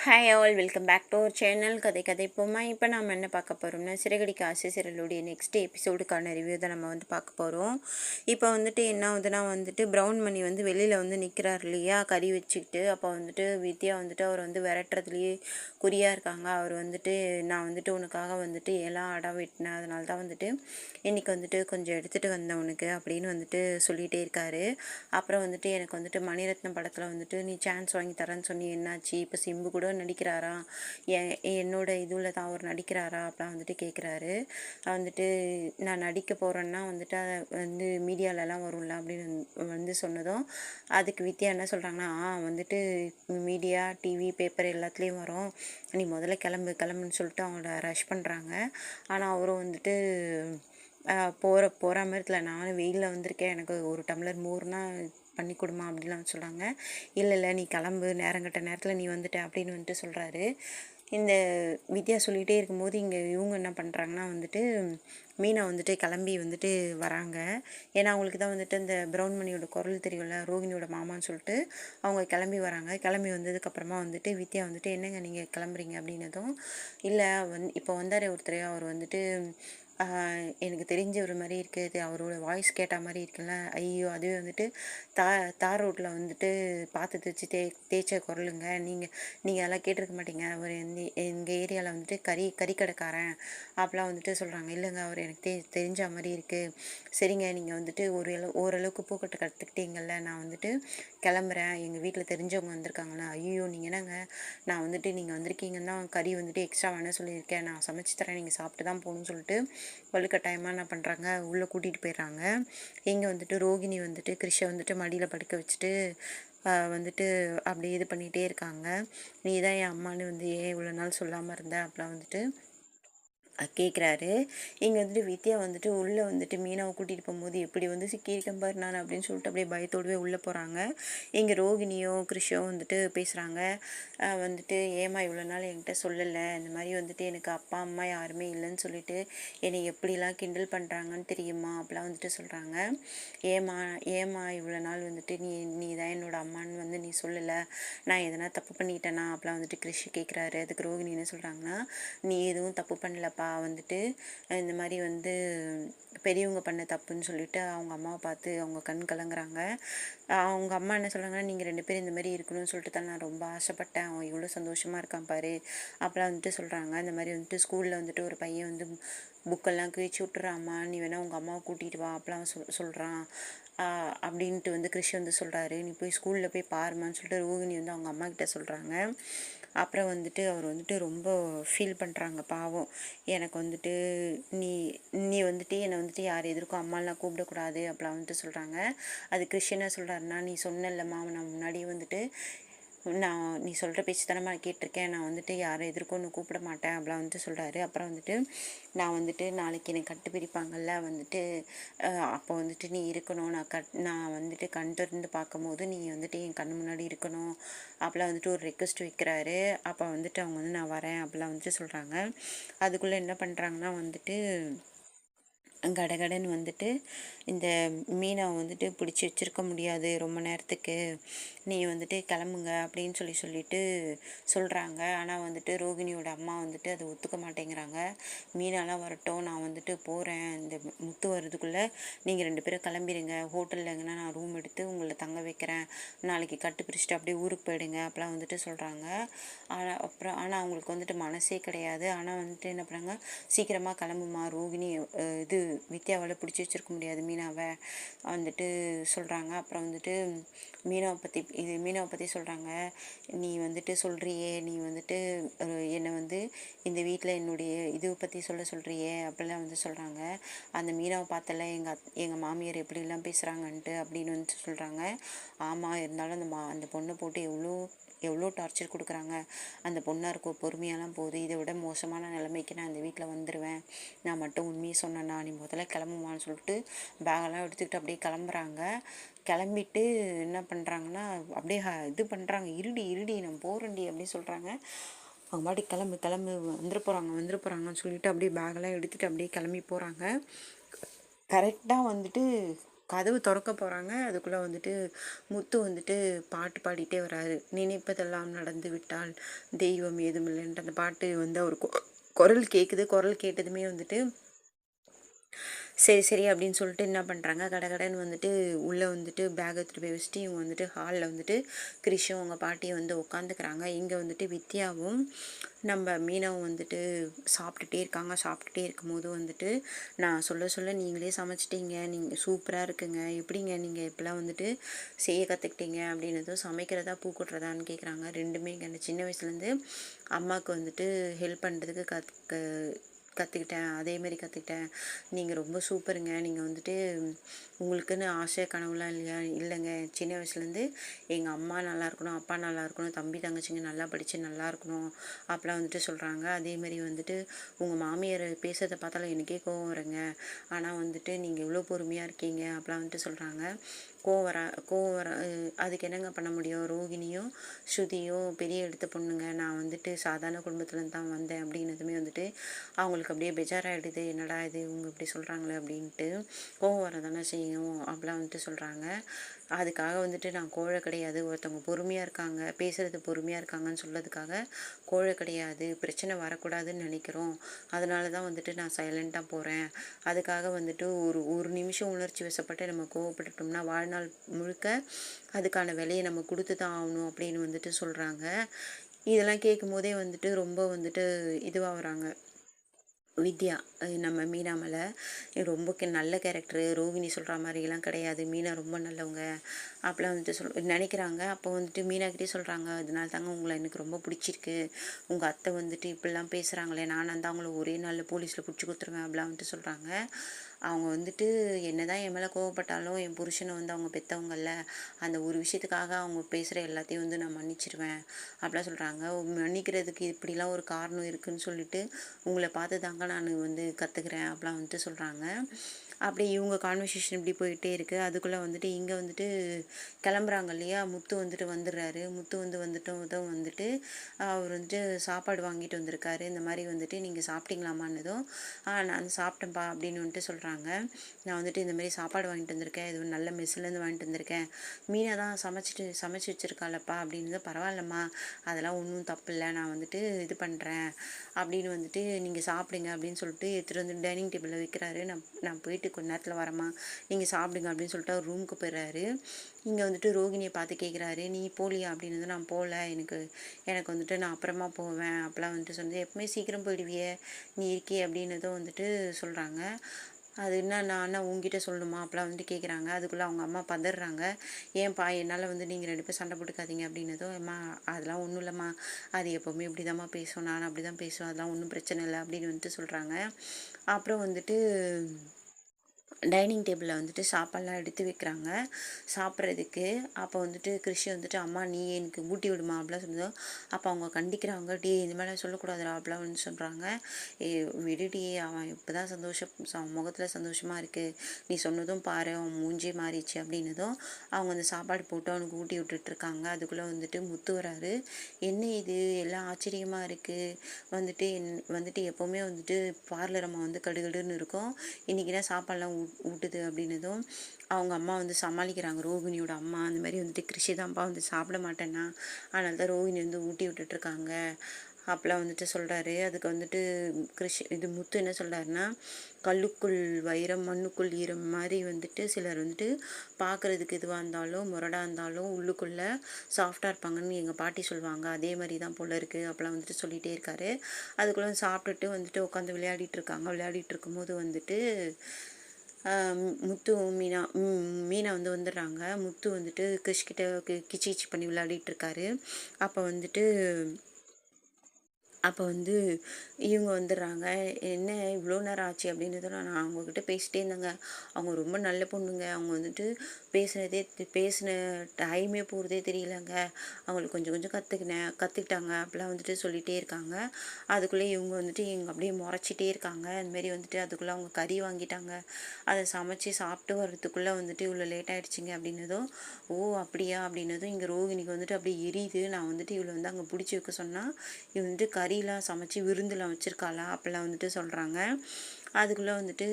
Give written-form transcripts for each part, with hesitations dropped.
Hi all, welcome back to our channel கதை கதைப்போமா. இப்போ நம்ம என்ன பார்க்க போகிறோம்னா, சிறகடிக்க ஆசை சீரியலுடைய நெக்ஸ்ட் எபிசோடுக்கான ரிவ்யூ தான் நம்ம பார்க்க போகிறோம். இப்போ என்ன ஆகுதுன்னா ப்ரௌன் மணி வெளியில் நிற்கிறார் இல்லையா, கறி வச்சுக்கிட்டு. அப்போ வித்யா அவர் விரட்டுறதுலேயே குறியாக இருக்காங்க. அவர் நான் உனக்காக எல்லாம் அடம் வெட்டினேன், அதனால தான் இன்றைக்கி கொஞ்சம் எடுத்துகிட்டு வந்தேன் உனக்கு அப்படின்னு சொல்லிகிட்டே இருக்காரு. அப்புறம் எனக்கு மணிரத்னம் படத்தில் நீ சான்ஸ் வாங்கி தரேன்னு சொன்னி என்னாச்சு, இப்போ சிம்பு கூட நடிக்கிறாரா, என்னோட இதுவில் தான் அவர் நடிக்கிறாரா அப்படிலாம் கேட்குறாரு. நான் நடிக்க போகிறேன்னா அதை மீடியாலலாம் வரும்ல அப்படின்னு சொன்னதும் அதுக்கு வித்யா என்ன சொல்கிறாங்கன்னா, மீடியா டிவி பேப்பர் எல்லாத்துலேயும் வரும், நீ முதல்ல கிளம்புன்னு சொல்லிட்டு அவங்கள ரஷ் பண்ணுறாங்க. ஆனால் அவரும் போகிற மாதிரி நானும் வெயிலில் வந்திருக்கேன், எனக்கு ஒரு டம்ளர் மோர்னா பண்ணி கொடுமா அப்படிலாம் சொல்கிறாங்க. இல்லை நீ கிளம்பு, நேரங்கட்ட நேரத்தில் நீ அப்படின்னு சொல்கிறாரு. இந்த வித்யா சொல்லிகிட்டே இருக்கும்போது இங்கே இவங்க என்ன பண்ணுறாங்கன்னா மீனா கிளம்பி வராங்க. ஏன்னா அவங்களுக்கு தான் இந்த ப்ரௌன் மணியோட குரல் தெரியும்ல, ரோகிணியோட மாமான்னு சொல்லிட்டு அவங்க கிளம்பி வராங்க. கிளம்பி வந்ததுக்கப்புறமா வித்யா என்னங்க நீங்கள் கிளம்புறீங்க அப்படின்னதும், இல்லை இப்போ வந்தார் ஒருத்தர், அவர் எனக்கு தெரிஞ்ச ஒரு மாதிரி இருக்குது, அவரோட வாய்ஸ் கேட்ட மாதிரி இருக்குல்ல, ஐயோ அதுவே தார் ரோட்டில் பார்த்து தைச்சி தேய்ச்ச குரலுங்க, நீங்கள் அதெல்லாம் கேட்டிருக்க மாட்டீங்க, அவர் எங்கள் ஏரியாவில் கறிக்கடைக்காரன் அப்படிலாம் சொல்கிறாங்க. இல்லைங்க, அவர் எனக்கு தெரிஞ்ச மாதிரி இருக்குது. சரிங்க, நீங்கள் ஓரளவுக்கு பூக்கட்டை கற்றுக்கிட்டீங்கல்ல, நான் கிளம்புறேன், எங்கள் வீட்டில் தெரிஞ்சவங்க வந்திருக்காங்களே. ஐயோ நீங்கள் என்னங்க, நான் நீங்கள் வந்திருக்கீங்கன்னா கறி எக்ஸ்ட்ரா வேணால் சொல்லியிருக்கேன், நான் சமைச்சு தரேன், நீங்கள் சாப்பிட்டு தான் போகணும்னு சொல்லிட்டு வலுக்கட்டாயமாக என்ன பண்ணுறாங்க, உள்ளே கூட்டிகிட்டு போயிடுறாங்க. இங்கே ரோகிணி கிறிஷை மடியில் படுக்க வச்சுட்டு அப்படி இது பண்ணிகிட்டே இருக்காங்க. நீ தான் என் அம்மானு ஏன் இவ்வளோ நாள் சொல்லாமல் இருந்த அப்படிலாம் கேட்குறாரு. இங்கே வித்யா உள்ளே மீனாவை கூட்டிகிட்டு போகும்போது எப்படி சிக்கியிருக்கேன் பாரு நான் அப்படின்னு சொல்லிட்டு அப்படியே பயத்தோடவே உள்ளே போகிறாங்க. இங்கே ரோகிணியோ கிறிஷோ பேசுகிறாங்க. ஏமா இவ்வளோ நாள் என்கிட்ட சொல்லலை, இந்த மாதிரி எனக்கு அப்பா அம்மா யாருமே இல்லைன்னு சொல்லிட்டு என்னை எப்படிலாம் கிண்டல் பண்ணுறாங்கன்னு தெரியுமா அப்படிலாம் சொல்கிறாங்க. ஏமா இவ்வளோ நாள் நீ தான் என்னோட அம்மான்னு நீ சொல்லலை, நான் எதனா தப்பு பண்ணிட்டேனா அப்படிலாம் கிறிஷ் கேட்குறாரு. அதுக்கு ரோகிணி என்ன சொல்கிறாங்கன்னா, நீ எதுவும் தப்பு பண்ணலப்பா, இந்த மாதிரி பெரியவங்க பண்ண தப்புன்னு சொல்லிட்டு அவங்க அம்மாவை பார்த்து அவங்க கண் கலங்குறாங்க. அவங்க அம்மா என்ன சொல்கிறாங்கன்னா, நீங்கள் 2 பேரும் இந்த மாதிரி இருக்கணும்னு சொல்லிட்டு தான் நான் ரொம்ப ஆசைப்பட்டேன், அவன் இவ்வளோ சந்தோஷமாக இருக்கான் பாரு அப்படிலாம் சொல்கிறாங்க. இந்த மாதிரி ஸ்கூலில் ஒரு பையன் புக்கெல்லாம் கிழிச்சு விட்டுறாம்மா, நீ வேணால் உங்கள் அம்மாவை கூட்டிகிட்டு வா அப்படிலாம் சொல்கிறான் அப்படின்ட்டு கிறிஷ் சொல்கிறாரு. நீ போய் ஸ்கூலில் போய் பாருமான்னு சொல்லிட்டு ரோகிணி அவங்க அம்மா கிட்ட சொல்கிறாங்க. அப்புறம் அவர் ரொம்ப ஃபீல் பண்ணுறாங்க. பாவம், எனக்கு நீ நீ என்னை யார் எதிர்க்கும் அம்மாலாம் கூப்பிடக்கூடாது அப்படிலாம் சொல்கிறாங்க. அது கிறிஷ் என்ன சொல்கிறாருன்னா, நீ சொன்னல்லம்மா நான் முன்னாடியே நீ சொல்கிற பேச்சு தானே கேட்டிருக்கேன், நான் யாரை எதிர்க்கொன்னு கூப்பிட மாட்டேன் அப்படிலாம் சொல்கிறாரு. அப்புறம் நான் நாளைக்கு என்னை கட்டு பிரிப்பாங்கள்ல அப்போ நீ இருக்கணும், நான் கண் திறந்து பார்க்கும்போது நீ என் கண்ணு முன்னாடி இருக்கணும் அப்படிலாம் ஒரு ரெக்வஸ்ட் வைக்கிறாரு. அப்போ அவங்க நான் வரேன் அப்படிலாம் சொல்கிறாங்க. அதுக்குள்ளே என்ன பண்ணுறாங்கன்னா கடகடன்னு இந்த மீனை பிடிச்சி வச்சுருக்க முடியாது ரொம்ப நேரத்துக்கு, நீ கிளம்புங்க அப்படின்னு சொல்லிட்டு சொல்கிறாங்க. ஆனால் ரோகிணியோட அம்மா அதை ஒத்துக்க மாட்டேங்கிறாங்க. மீனாலாம் வரட்டும், நான் போகிறேன், இந்த முத்து வர்றதுக்குள்ளே நீங்கள் 2 பேரும் கிளம்பிடுங்க, ஹோட்டலில் எங்கன்னா நான் ரூம் எடுத்து உங்களை தங்க வைக்கிறேன், நாளைக்கு கட்டு பிரிச்சுட்டு அப்படியே ஊருக்கு போயிடுங்க அப்படிலாம் சொல்கிறாங்க. ஆனால் அவங்களுக்கு மனசே கிடையாது. ஆனால் என்ன பண்ணுறாங்க, சீக்கிரமாக கிளம்புமா, ரோகிணி இது வித்யாவால் பிடிச்சி வச்சுருக்க முடியாது மீனாவை சொல்கிறாங்க. அப்புறம் மீனாவை பற்றி சொல்கிறாங்க. நீ சொல்கிறியே, நீ என்னை இந்த வீட்டில் என்னுடைய இதுவை பற்றி சொல்கிறியே அப்படிலாம் சொல்கிறாங்க. அந்த மீனாவை பார்த்தல எங்கள் மாமியார் எப்படிலாம் பேசுகிறாங்கன்ட்டு அப்படின்னு சொல்கிறாங்க. ஆமாம், இருந்தாலும் அந்த பொண்ணை போட்டு எவ்வளோ டார்ச்சர் கொடுக்குறாங்க, அந்த பொண்ணாக இருக்கும் பொறுமையெல்லாம் போகுது, இதை விட மோசமான நிலைமைக்கு நான் அந்த வீட்டில் வந்துடுவேன், நான் மட்டும் உண்மையை சொன்னேன்னா, நீ முதல்ல கிளம்புமான்னு சொல்லிட்டு பேகெல்லாம் எடுத்துக்கிட்டு அப்படியே கிளம்புறாங்க. கிளம்பிட்டு என்ன பண்ணுறாங்கன்னா அப்படியே இது பண்ணுறாங்க, இருடி நான் போகிறேன்டி அப்படின்னு சொல்கிறாங்க. அவங்க பாட்டி கிளம்பு வந்துட போகிறாங்கன்னு சொல்லிட்டு அப்படியே பேகெல்லாம் எடுத்துகிட்டு அப்படியே கிளம்பி போகிறாங்க. கரெக்டாக கதவு திறக்க போகிறாங்க. அதுக்குள்ளே வந்துட்டு முத்து வந்துட்டு பாட்டு பாடிட்டே வராரு. நினைப்பதெல்லாம் நடந்து விட்டால் தெய்வம் ஏதுமில்லைன்ட்டு அந்த பாட்டு வந்து அவர் குரல் கேட்குது. குரல் கேட்டதுமே வந்துட்டு சரி சரி அப்படின்னு சொல்லிட்டு என்ன பண்ணுறாங்க, கடகடன்னு வந்துட்டு உள்ளே வந்துட்டு பேக் எடுத்துகிட்டு போய் வச்சுட்டு இவங்க வந்துட்டு ஹாலில் வந்துட்டு கிரிஷும் அவங்க பாட்டியும் வந்து உட்காந்துக்கிறாங்க. இங்கே வந்துட்டு வித்யாவும் நம்ம மீனாவும் வந்துட்டு சாப்பிட்டுட்டே இருக்காங்க. சாப்பிட்டுட்டே இருக்கும்போது வந்துட்டு நான் சொல்ல சொல்ல நீங்களே சமைச்சிட்டீங்க, நீங்கள் சூப்பராக இருக்குங்க, எப்படிங்க நீங்கள் இப்போலாம் வந்துட்டு செய்ய கற்றுக்கிட்டீங்க அப்படின்னதும், சமைக்கிறதா பூ கொட்டுறதான்னு கேட்குறாங்க. ரெண்டுமே இங்கே சின்ன வயசுலேருந்து அம்மாவுக்கு வந்துட்டு ஹெல்ப் பண்ணுறதுக்கு கற்றுக்கிட்டேன், அதேமாரி கற்றுக்கிட்டேன். நீங்கள் ரொம்ப சூப்பருங்க. நீங்கள் வந்துட்டு உங்களுக்குன்னு ஆசை கனவுலாம் இல்லையா? இல்லைங்க, சின்ன வயசுலேருந்து எங்கள் அம்மா நல்லா இருக்கணும், அப்பா நல்லா இருக்கணும், தம்பி தங்கச்சிங்க நல்லா படித்து நல்லா இருக்கணும் அப்படிலாம் வந்துட்டு சொல்கிறாங்க. அதேமாரி வந்துட்டு உங்கள் மாமியார் பேசுகிறத பார்த்தாலும் எனக்கே கோவம் வருங்க. ஆனால் வந்துட்டு நீங்கள் எவ்வளோ பொறுமையாக இருக்கீங்க அப்படிலாம் வந்துட்டு சொல்கிறாங்க. கோவம் வர அதுக்கு என்னங்க பண்ண முடியும்? ரோகிணியும் ஸ்ருதியும் பெரிய எடுத்த பொண்ணுங்க, நான் வந்துட்டு சாதாரண குடும்பத்துலேருந்து தான் வந்தேன் அப்படின்னதுமே வந்துட்டு அவங்களுக்கு அப்படியே பெஜாராகிடுது. என்னடா இது இவங்க இப்படி சொல்கிறாங்களே அப்படின்ட்டு கோவம் வர தானே செய்யும் அப்படிலாம் வந்துட்டு சொல்கிறாங்க. அதுக்காக வந்துட்டு நான் கோழை கிடையாது, ஒருத்தவங்க பொறுமையாக இருக்காங்க, பேசுகிறது பொறுமையாக இருக்காங்கன்னு சொல்கிறதுக்காக கோழை கிடையாது, பிரச்சனை வரக்கூடாதுன்னு நினைக்கிறோம், அதனால தான் வந்துட்டு நான் சைலண்ட்டாக போகிறேன். அதுக்காக வந்துட்டு ஒரு நிமிஷம் உணர்ச்சி வசப்பட்டு நம்ம கோவப்பட்டுட்டோம்னா வாழ்நாள் முழுக்க அதுக்கான விலையை நம்ம கொடுத்து தான் ஆகணும் அப்படின்னு வந்துட்டு சொல்கிறாங்க. இதெல்லாம் கேட்கும் போதே வந்துட்டு ரொம்ப வந்துட்டு இதுவாகிறாங்க வித்யா. நம்ம மீனா மேலே ரொம்ப நல்ல கேரக்டரு, ரோகிணி சொல்கிற மாதிரிலாம் கிடையாது, மீனா ரொம்ப நல்லவங்க அப்போலாம் வந்துட்டு நினைக்கிறாங்க. அப்போ வந்துட்டு மீனாக்கிட்டே சொல்கிறாங்க, அதனால தாங்க உங்களை எனக்கு ரொம்ப பிடிச்சிருக்கு, உங்கள் அத்தை வந்துட்டு இப்படிலாம் பேசுகிறாங்களே, நான் தான் அவங்கள ஒரே நாளில் போலீஸில் பிடிச்சி கொடுத்துருவேன் அப்படிலாம் வந்துட்டு சொல்கிறாங்க. அவங்க வந்துட்டு என்னதான் என் மேலே கோவப்பட்டாலும் என் புருஷனை வந்து அவங்க பெற்றவங்கல்ல, அந்த ஒரு விஷயத்துக்காக அவங்க பேசுகிற எல்லாத்தையும் வந்து நான் மன்னிச்சிருவேன் அப்படிலாம் சொல்கிறாங்க. மன்னிக்கிறதுக்கு இப்படிலாம் ஒரு காரணம் இருக்குதுன்னு சொல்லிட்டு உங்களை பார்த்து தாங்க நான் வந்து கற்றுக்குறேன் அப்படிலாம் வந்துட்டு சொல்கிறாங்க. அப்படி இவங்க கான்வர்சேஷன் இப்படி போயிட்டே இருக்குது. அதுக்குள்ளே வந்துட்டு இங்கே வந்துட்டு கிளம்புறாங்க இல்லையா, முத்து வந்துட்டு வந்துடுறாரு. முத்து வந்துட்டும் வந்துட்டு அவர் வந்துட்டு சாப்பாடு வாங்கிட்டு வந்திருக்காரு. இந்த மாதிரி வந்துட்டு நீங்கள் சாப்பிட்டீங்களாமான்னதும் நான் சாப்பிட்டேன்ப்பா அப்படின்னு வந்துட்டு சொல்கிறாங்க. நான் வந்துட்டு இந்த மாதிரி சாப்பாடு வாங்கிட்டு வந்திருக்கேன், இது நல்ல மெஸ்ஸுலேருந்து வாங்கிட்டு வந்திருக்கேன், மீனை தான் சமைச்சு வச்சுருக்காளப்பா அப்படின்னு. பரவாயில்லம்மா, அதெல்லாம் ஒன்றும் தப்பு இல்லை, நான் வந்துட்டு இது பண்ணுறேன் அப்படின்னு வந்துட்டு நீங்கள் சாப்பிடுங்க அப்படின்னு சொல்லிட்டு எடுத்துகிட்டு வந்து டைனிங் டேபிளில் வைக்கிறாரு. நான் போயிட்டு கொஞ்ச நேரத்தில் வரமா, நீங்கள் சாப்பிடுங்க அப்படின்னு சொல்லிட்டு அவர் ரூமுக்கு போயிடுறாரு. இங்கே வந்துட்டு ரோகிணியை பார்த்து கேட்குறாரு, நீ போலியா அப்படின்னு. நான் போகல, எனக்கு வந்துட்டு நான் அப்புறமா போவேன் அப்போலாம் வந்துட்டு சொன்னது, எப்பவுமே சீக்கிரம் போயிடுவியே நீ இருக்கே அப்படின்னதும் வந்துட்டு சொல்கிறாங்க. அது என்ன நான் உங்ககிட்ட சொல்லணுமா அப்போலாம் வந்துட்டு கேட்குறாங்க. அதுக்குள்ளே அவங்க அம்மா பதறாங்க, ஏன்ப்பா என்னால் வந்து நீங்கள் 2 பேரும் சண்டை போட்டுக்காதீங்க அப்படின்னதும், அம்மா அதெல்லாம் ஒன்றும் இல்லைம்மா, அது எப்போவுமே இப்படி தான்மா பேசும், நான் அப்படி தான் பேசுவேன், அதெல்லாம் ஒன்றும் பிரச்சனை இல்லை அப்படின்னு வந்துட்டு சொல்கிறாங்க. அப்புறம் வந்துட்டு டைனிங் டேபிளில் வந்துட்டு சாப்பாடெலாம் எடுத்து வைக்கிறாங்க சாப்பிட்றதுக்கு. அப்போ வந்துட்டு கிருஷி வந்துட்டு, அம்மா நீ எனக்கு ஊட்டி விடுமா அப்படிலாம் சொன்னதும் அப்போ அவங்க கண்டிக்கிறாங்க, டீ இந்த மாதிரி சொல்லக்கூடாதுடா அப்படிலாம் வந்து சொல்கிறாங்க. விடுடி, அவன் இப்போ தான் முகத்தில் சந்தோஷமாக இருக்குது, நீ சொன்னதும் பாரு அவன் மூஞ்சே மாறிச்சு அப்படின்னதும் அவங்க அந்த சாப்பாடு போட்டு அவனுக்கு ஊட்டி விட்டுட்ருக்காங்க. அதுக்குள்ளே வந்துட்டு முத்து வராரு. என்ன இது எல்லாம் ஆச்சரியமாக இருக்குது, வந்துட்டு எப்போவுமே வந்துட்டு பார்லர் அம்மா வந்து கடுகடுன்னு இருக்கும், இன்றைக்கி தான் சாப்பாடெலாம் ஊட்டுது அப்படின்னதும் அவங்க அம்மா வந்து சமாளிக்கிறாங்க, ரோகிணியோட அம்மா. அந்த மாதிரி வந்துட்டு கிருஷி தான்ப்பா வந்து சாப்பிட மாட்டேன்னா, அதனால தான் ரோகிணி வந்து ஊட்டி விட்டுட்ருக்காங்க அப்போலாம் வந்துட்டு சொல்கிறாரு. அதுக்கு வந்துட்டு இது முத்து என்ன சொல்கிறாருன்னா, கல்லுக்குள் வைரம் மண்ணுக்குள் ஈரம் மாதிரி வந்துட்டு சிலர் வந்துட்டு பார்க்குறதுக்கு இதுவாக இருந்தாலும் முரடாக இருந்தாலும் உள்ளுக்குள்ளே சாஃப்டாக இருப்பாங்கன்னு எங்கள் பாட்டி சொல்லுவாங்க, அதே மாதிரி தான் போல இருக்குது அப்போலாம் வந்துட்டு சொல்லிகிட்டே இருக்காரு. அதுக்குள்ளே சாப்பிட்டுட்டு வந்துட்டு உட்காந்து விளையாடிட்டு இருக்கும்போது வந்துட்டு முத்து மீனா வந்து வந்துடுறாங்க. முத்து வந்துட்டு கிறிஷ்கிட்ட கிச்சி கிச்சி பண்ணி விளையாடிட்டு அப்போ வந்து இவங்க வந்துடுறாங்க. என்ன இவ்வளோ நேரம் ஆச்சு அப்படின்னதும் நான் அவங்கக்கிட்ட பேசிட்டே இருந்தேங்க, அவங்க ரொம்ப நல்ல பொண்ணுங்க, அவங்க வந்துட்டு பேசின டைமே போகிறதே தெரியலங்க, அவங்களுக்கு கொஞ்சம் கொஞ்சம் கற்றுக்கிட்டாங்க அப்படிலாம் வந்துட்டு சொல்லிகிட்டே இருக்காங்க. அதுக்குள்ளே இவங்க வந்துட்டு அப்படியே முறைச்சிட்டே இருக்காங்க. அதுமாரி வந்துட்டு அதுக்குள்ளே அவங்க கறி வாங்கிட்டாங்க, அதை சமைச்சு சாப்பிட்டு வர்றதுக்குள்ளே வந்துட்டு இவ்வளோ லேட் ஆகிடுச்சிங்க அப்படின்னதும், ஓ அப்படியா அப்படின்னதும் இங்கே ரோகிணிக்கு வந்துட்டு அப்படியே எரியுது. நான் வந்துட்டு இவளை வந்து அங்கே பிடிச்சி வைக்க சொன்னால் இவ வந்துட்டு கறிலாம் சமைச்சு விருந்துலாம் வச்சுருக்காளா அப்படிலாம் வந்துட்டு சொல்கிறாங்க. அதுக்குள்ளே வந்துட்டு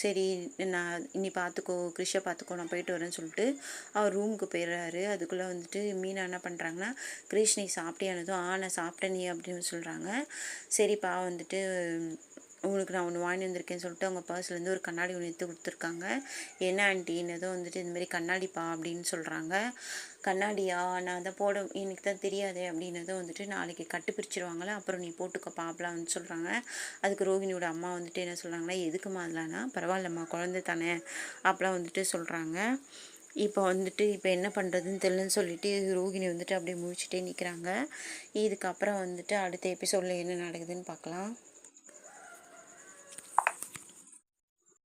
சரி நான் இனி பார்த்துக்கோ கிறிஷை பார்த்துக்கோ நான் போயிட்டு வரேன்னு சொல்லிட்டு அவர் ரூமுக்கு போயிடுறாரு. அதுக்குள்ளே வந்துட்டு மீனா என்ன பண்ணுறாங்கன்னா, கிரிஷ் நீ சாப்பிட்டியானதும் நான் சாப்பிட்டேன் நீ அப்படின்னு சொல்கிறாங்க. சரிப்பா வந்துட்டு உங்களுக்கு நான் ஒன்று வாங்கி வந்திருக்கேன்னு சொல்லிட்டு அவங்க பர்ஸ்லேருந்து ஒரு கண்ணாடி ஒன்று எடுத்து கொடுத்துருக்காங்க. என்ன ஆண்டின்னதும் வந்துட்டு இந்தமாரி கண்ணாடிப்பா அப்படின்னு சொல்கிறாங்க. கண்ணாடியா நான் அதை போட எனக்கு தான் தெரியாதே அப்படின்னதும் வந்துட்டு நாளைக்கு கட்டு பிரிச்சிருவாங்களே அப்புறம் நீ போட்டுக்கப்பா அப்படிலாம் வந்து சொல்கிறாங்க. அதுக்கு ரோகிணியோட அம்மா வந்துட்டு என்ன சொல்கிறாங்கன்னா, எதுக்குமா அதெலாம்னா பரவாயில்லம்மா குழந்தை தானே அப்படிலாம் வந்துட்டு சொல்கிறாங்க. இப்போ என்ன பண்ணுறதுன்னு தெரியலன்னு சொல்லிட்டு ரோகிணி வந்துட்டு அப்படியே முழிச்சிட்டே நிற்கிறாங்க. இதுக்கப்புறம் வந்துட்டு அடுத்த எபிசோடில் என்ன நடக்குதுன்னு பார்க்கலாம்.